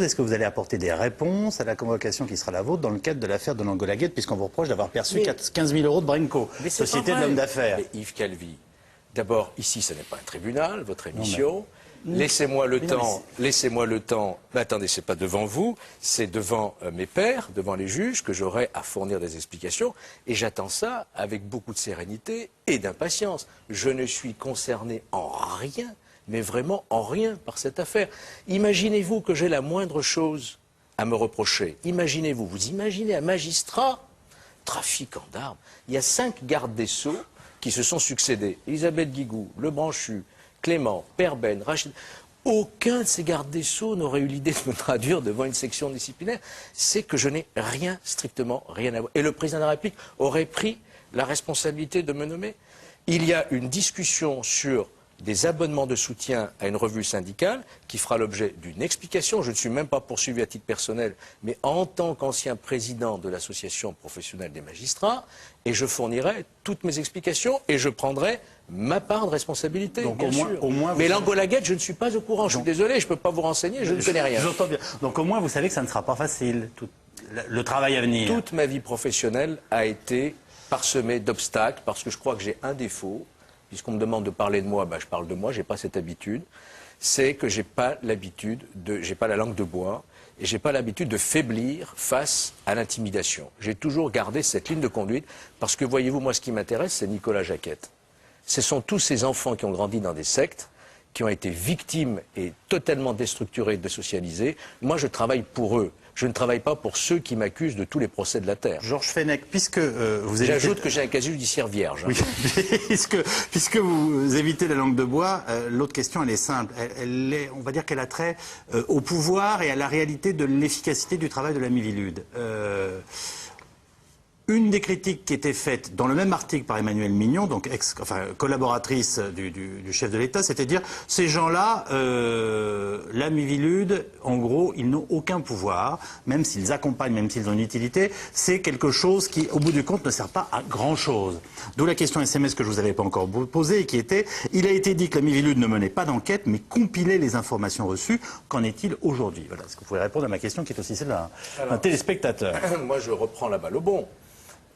Est-ce que vous allez apporter des réponses à la convocation qui sera la vôtre dans le cadre de l'affaire de l'Angola Gate, puisqu'on vous reproche d'avoir perçu 15 000 € de Brenco, société de l'homme d'affaires? Yves Calvi, d'abord, ici, ce n'est pas un tribunal, votre émission. Laissez-moi le temps. Mais attendez, c'est pas devant vous, c'est devant mes pairs, devant les juges, que j'aurai à fournir des explications. Et j'attends ça avec beaucoup de sérénité et d'impatience. Je ne suis concerné en rien, mais vraiment en rien par cette affaire. Imaginez-vous que j'ai la moindre chose à me reprocher. Imaginez-vous, vous imaginez un magistrat trafiquant d'armes. Il y a 5 gardes des Sceaux qui se sont succédés. Elisabeth Guigou, Lebranchu, Clément, Perben, Rachid. Aucun de ces gardes des Sceaux n'aurait eu l'idée de me traduire devant une section disciplinaire. C'est que je n'ai rien, strictement rien à voir. Et le président de la République aurait pris la responsabilité de me nommer. Il y a une discussion sur des abonnements de soutien à une revue syndicale qui fera l'objet d'une explication. Je ne suis même pas poursuivi à titre personnel, mais en tant qu'ancien président de l'association professionnelle des magistrats, et je fournirai toutes mes explications et je prendrai ma part de responsabilité, donc, bien sûr. Mais l'Angola Gate, je ne suis pas au courant. Je suis désolé, je ne peux pas vous renseigner, je ne connais rien. J'entends bien. Donc au moins, vous savez que ça ne sera pas facile, le travail à venir. Toute ma vie professionnelle a été parsemée d'obstacles, parce que je crois que j'ai un défaut. Puisqu'on me demande de parler de moi, ben je parle de moi, je n'ai pas cette habitude. C'est que j'ai pas la langue de bois, et j'ai pas l'habitude de faiblir face à l'intimidation. J'ai toujours gardé cette ligne de conduite, parce que voyez-vous, moi ce qui m'intéresse, c'est Nicolas Jacquette. Ce sont tous ces enfants qui ont grandi dans des sectes, qui ont été victimes et totalement déstructurés, désocialisés. Moi je travaille pour eux. Je ne travaille pas pour ceux qui m'accusent de tous les procès de la terre. Georges Fenech, puisque vous évitez... J'ajoute que j'ai un casier judiciaire vierge. Oui. puisque vous évitez la langue de bois, l'autre question, elle est simple. On va dire qu'elle a trait au pouvoir et à la réalité de l'efficacité du travail de la Miviludes. Une des critiques qui était faite dans le même article par Emmanuelle Mignon, donc collaboratrice du chef de l'État, c'était de dire ces gens-là, la Miviludes, en gros, ils n'ont aucun pouvoir, même s'ils accompagnent, même s'ils ont une utilité, c'est quelque chose qui, au bout du compte, ne sert pas à grand-chose. D'où la question SMS que je vous avais pas encore posée, et qui était, il a été dit que la Miviludes ne menait pas d'enquête, mais compilait les informations reçues. Qu'en est-il aujourd'hui? Voilà, est-ce que vous pouvez répondre à ma question, qui est aussi celle d'un téléspectateur? Moi, je reprends la balle au bon.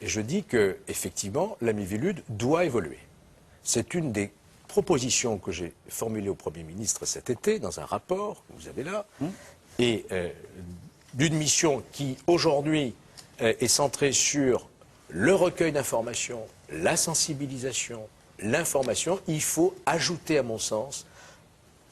Et je dis que, effectivement, la Miviludes doit évoluer. C'est une des propositions que j'ai formulées au Premier ministre cet été, dans un rapport que vous avez là, et d'une mission qui, aujourd'hui, est centrée sur le recueil d'informations, la sensibilisation, l'information. Il faut ajouter, à mon sens,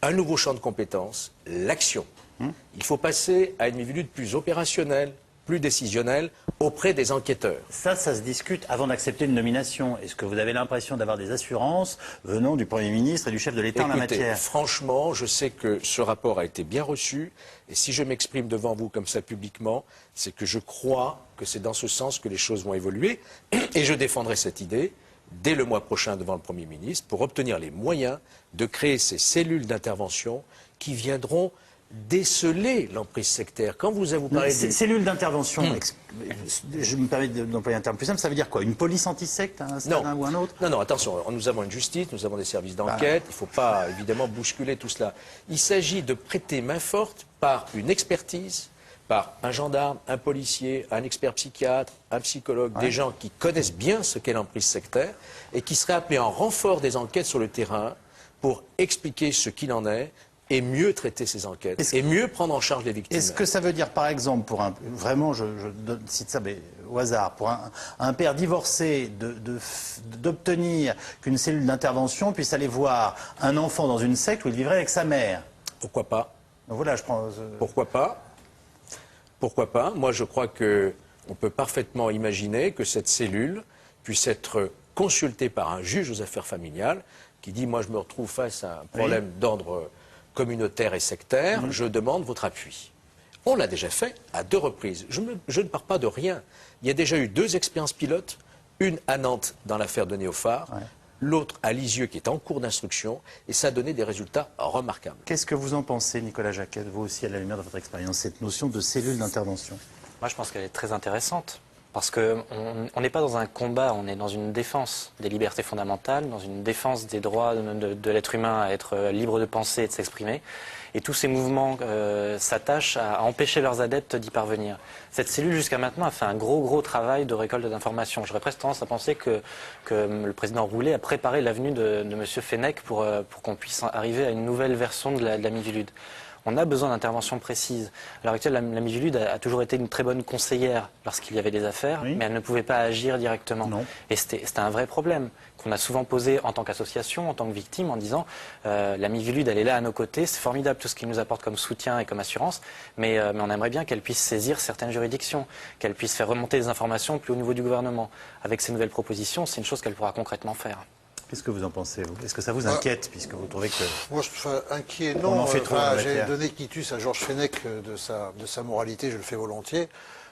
un nouveau champ de compétences, l'action. Il faut passer à une Miviludes plus opérationnelle, plus décisionnelle auprès des enquêteurs. Ça se discute avant d'accepter une nomination. Est-ce que vous avez l'impression d'avoir des assurances venant du Premier ministre et du chef de l'État en la matière? Franchement, je sais que ce rapport a été bien reçu, et si je m'exprime devant vous comme ça publiquement, c'est que je crois que c'est dans ce sens que les choses vont évoluer, et je défendrai cette idée dès le mois prochain devant le Premier ministre pour obtenir les moyens de créer ces cellules d'intervention qui viendront déceler l'emprise sectaire. Quand vous parlez de cellules d'intervention, je me permets d'employer un terme plus simple, ça veut dire quoi? Une police anti-secte, un stade ou un autre? Non, attention, nous avons une justice, nous avons des services d'enquête, il ne faut pas évidemment bousculer tout cela. Il s'agit de prêter main forte par une expertise, par un gendarme, un policier, un expert psychiatre, un psychologue, des gens qui connaissent bien ce qu'est l'emprise sectaire et qui seraient appelés en renfort des enquêtes sur le terrain pour expliquer ce qu'il en est, et mieux traiter ces enquêtes, et mieux prendre en charge les victimes. Est-ce que ça veut dire, par exemple, pour vraiment, je cite ça mais au hasard, pour un père divorcé, d'obtenir qu'une cellule d'intervention puisse aller voir un enfant dans une secte où il vivrait avec sa mère? Pourquoi pas? Donc voilà, je prends... Pourquoi pas? Pourquoi pas? Moi, je crois qu'on peut parfaitement imaginer que cette cellule puisse être consultée par un juge aux affaires familiales qui dit, moi, je me retrouve face à un problème d'ordre communautaire et sectaire, je demande votre appui. On l'a déjà fait à 2 reprises. Je ne pars pas de rien. Il y a déjà eu 2 expériences pilotes, une à Nantes dans l'affaire de Néophare, l'autre à Lisieux qui est en cours d'instruction, et ça a donné des résultats remarquables. Qu'est-ce que vous en pensez, Nicolas Jacquette, vous aussi à la lumière de votre expérience, cette notion de cellule d'intervention? Moi, je pense qu'elle est très intéressante. Parce qu'on n'est pas dans un combat, on est dans une défense des libertés fondamentales, dans une défense des droits de l'être humain à être libre de penser et de s'exprimer. Et tous ces mouvements s'attachent à empêcher leurs adeptes d'y parvenir. Cette cellule, jusqu'à maintenant, a fait un gros travail de récolte d'informations. J'aurais presque tendance à penser que le président Roulet a préparé l'avenue de M. Fenech pour qu'on puisse arriver à une nouvelle version de la Miviludes. On a besoin d'interventions précises. À l'heure actuelle, la Miviludes a toujours été une très bonne conseillère lorsqu'il y avait des affaires, mais elle ne pouvait pas agir directement. Non. Et c'était un vrai problème qu'on a souvent posé en tant qu'association, en tant que victime, en disant la Miviludes, elle est là à nos côtés, c'est formidable tout ce qu'il nous apporte comme soutien et comme assurance, mais on aimerait bien qu'elle puisse saisir certaines juridictions, qu'elle puisse faire remonter les informations plus au niveau du gouvernement. Avec ces nouvelles propositions, c'est une chose qu'elle pourra concrètement faire. Qu'est-ce que vous en pensez, vous? Est-ce que ça vous inquiète, puisque vous trouvez que... Moi, je suis inquiet, non. en fait trop en la J'ai matière. donné quitus à Georges Fenech de sa moralité, je le fais volontiers.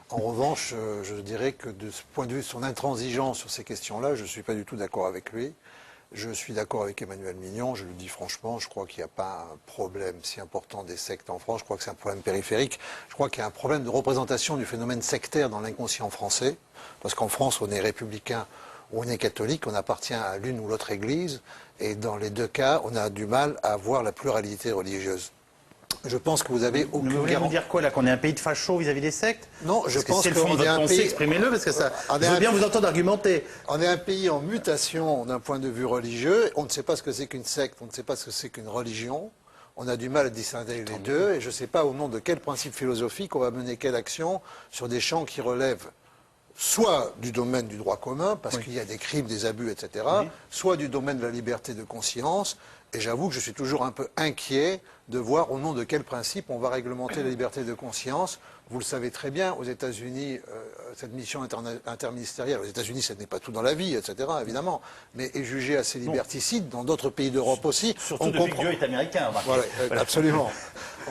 En revanche, je dirais que de ce point de vue de son intransigeance sur ces questions-là, je ne suis pas du tout d'accord avec lui. Je suis d'accord avec Emmanuel Mignon, je le dis franchement, je crois qu'il n'y a pas un problème si important des sectes en France, je crois que c'est un problème périphérique. Je crois qu'il y a un problème de représentation du phénomène sectaire dans l'inconscient français, parce qu'en France, on est républicain, on est catholique, on appartient à l'une ou l'autre église, et dans les deux cas, on a du mal à voir la pluralité religieuse. Je pense que vous avez Vous aucune voulez nous garantie. dire quoi, là, qu'on est un pays de fachos vis-à-vis des sectes? Non, je Parce que pense c'est le fond de qu'on est votre un pensée, pays... exprimez-le, parce que ça... On est Je veux un- bien vous entendre argumenter. On est un pays en mutation d'un point de vue religieux. On ne sait pas ce que c'est qu'une secte, on ne sait pas ce que c'est qu'une religion. On a du mal à distinguer les deux. Et je ne sais pas au nom de quel principe philosophique on va mener quelle action sur des champs qui relèvent soit du domaine du droit commun, parce qu'il y a des crimes, des abus, etc., soit du domaine de la liberté de conscience. Et j'avoue que je suis toujours un peu inquiet de voir au nom de quel principe on va réglementer la liberté de conscience. Vous le savez très bien, aux États-Unis, cette mission interministérielle, aux États-Unis, ce n'est pas tout dans la vie, etc., évidemment, mais est jugée assez liberticide, dans d'autres pays d'Europe aussi. Surtout On depuis comprend- que Dieu est américain, remarquez. Voilà, absolument.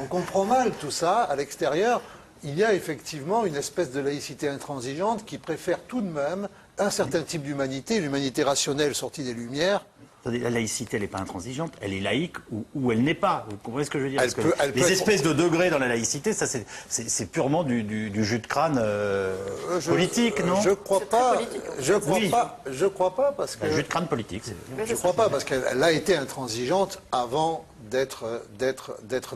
On comprend mal tout ça à l'extérieur. Il y a effectivement une espèce de laïcité intransigeante qui préfère tout de même un certain type d'humanité, l'humanité rationnelle sortie des Lumières. Attendez, la laïcité, elle n'est pas intransigeante, elle est laïque ou elle n'est pas. Vous comprenez ce que je veux dire? Elle Parce que peut les être- espèces de degrés dans la laïcité, ça c'est purement du jus de crâne politique, non? Je crois pas. politique, en fait. Je crois Oui. pas. Je crois pas parce que. Un jus de crâne politique. Je crois pas parce qu'elle a été intransigeante avant d'être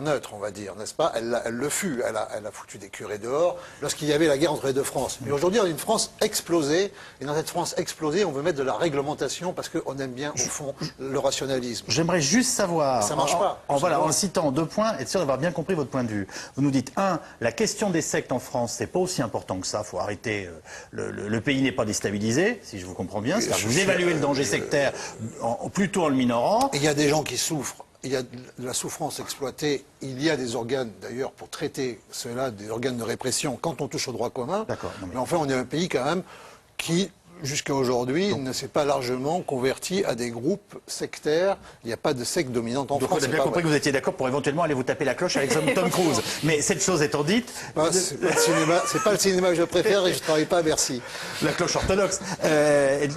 neutre, on va dire, n'est-ce pas? Elle le fut. Elle a foutu des curés dehors lorsqu'il y avait la guerre entre les deux France. Mais aujourd'hui, on a une France explosée. Et dans cette France explosée, on veut mettre de la réglementation parce qu'on aime bien, au fond, le rationalisme. J'aimerais juste savoir, Ça marche pas. en citant 2 points, être sûr d'avoir bien compris votre point de vue. Vous nous dites, 1, la question des sectes en France, c'est pas aussi important que ça, faut arrêter, le pays n'est pas déstabilisé, si je vous comprends bien, c'est-à-dire que vous évaluez le danger sectaire plutôt en le minorant. Et il y a des gens qui souffrent. Il y a de la souffrance exploitée. Il y a des organes, d'ailleurs, pour traiter cela, des organes de répression quand on touche au droit commun. D'accord, non, mais- Mais enfin, on est un pays quand même qui, jusqu'à aujourd'hui, ne s'est pas largement converti à des groupes sectaires. Il n'y a pas de secte dominante en Donc on France. a c'est bien pas compris vrai. que vous étiez d'accord pour éventuellement aller vous taper la cloche avec Tom Cruise. Mais cette chose étant dite, C'est pas le cinéma, c'est pas le cinéma que je préfère et je travaille pas à Bercy. la cloche orthodoxe.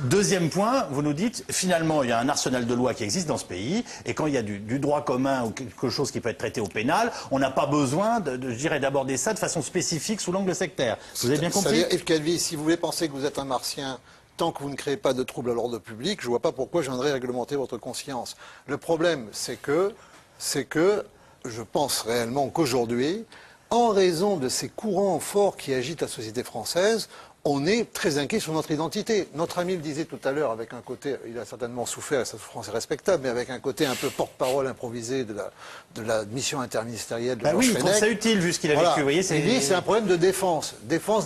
Deuxième point, vous nous dites, finalement, il y a un arsenal de lois qui existe dans ce pays, et quand il y a du droit commun ou quelque chose qui peut être traité au pénal, on n'a pas besoin je dirais, d'aborder ça de façon spécifique sous l'angle sectaire. Vous avez bien compris? C'est-à-dire, Yves Calvi, si vous voulez penser que vous êtes un martien, tant que vous ne créez pas de troubles à l'ordre public, je ne vois pas pourquoi je viendrais réglementer votre conscience. Le problème, c'est que je pense réellement qu'aujourd'hui, en raison de ces courants forts qui agitent la société française, on est très inquiet sur notre identité. Notre ami le disait tout à l'heure, avec un côté, il a certainement souffert, et sa souffrance est respectable, mais avec un côté un peu porte-parole improvisé de la mission interministérielle de Bah Georges oui, il trouve Fenech. ça utile vu ce qu'il a Voilà. vécu. Vous voyez, Il dit c'est un problème de défense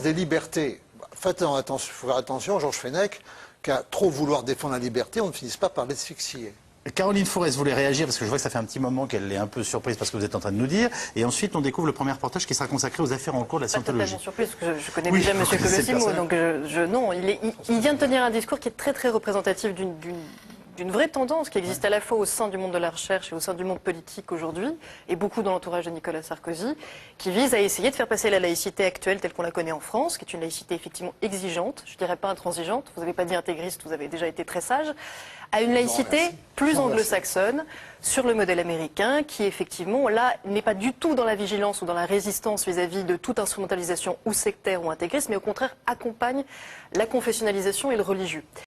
des libertés. Faites attention, faut faire attention, Georges Fenech, qu'à trop vouloir défendre la liberté, on ne finisse pas par l'asphyxier. Caroline Forest voulait réagir parce que je vois que ça fait un petit moment qu'elle est un peu surprise parce que vous êtes en train de nous dire. Et ensuite, on découvre le premier reportage qui sera consacré aux affaires en cours de la Pas scientologie. totalement surprise, parce que je connais Oui, déjà vous M. connaissez le Colosimo, personnage. donc non, il vient de tenir un discours qui est très très représentatif d'une vraie tendance qui existe à la fois au sein du monde de la recherche et au sein du monde politique aujourd'hui, et beaucoup dans l'entourage de Nicolas Sarkozy, qui vise à essayer de faire passer la laïcité actuelle telle qu'on la connaît en France, qui est une laïcité effectivement exigeante, je dirais pas intransigeante, vous n'avez pas dit intégriste, vous avez déjà été très sage, à une laïcité plus anglo-saxonne, sur le modèle américain, qui effectivement, là, n'est pas du tout dans la vigilance ou dans la résistance vis-à-vis de toute instrumentalisation ou sectaire ou intégriste, mais au contraire accompagne la confessionnalisation et le religieux.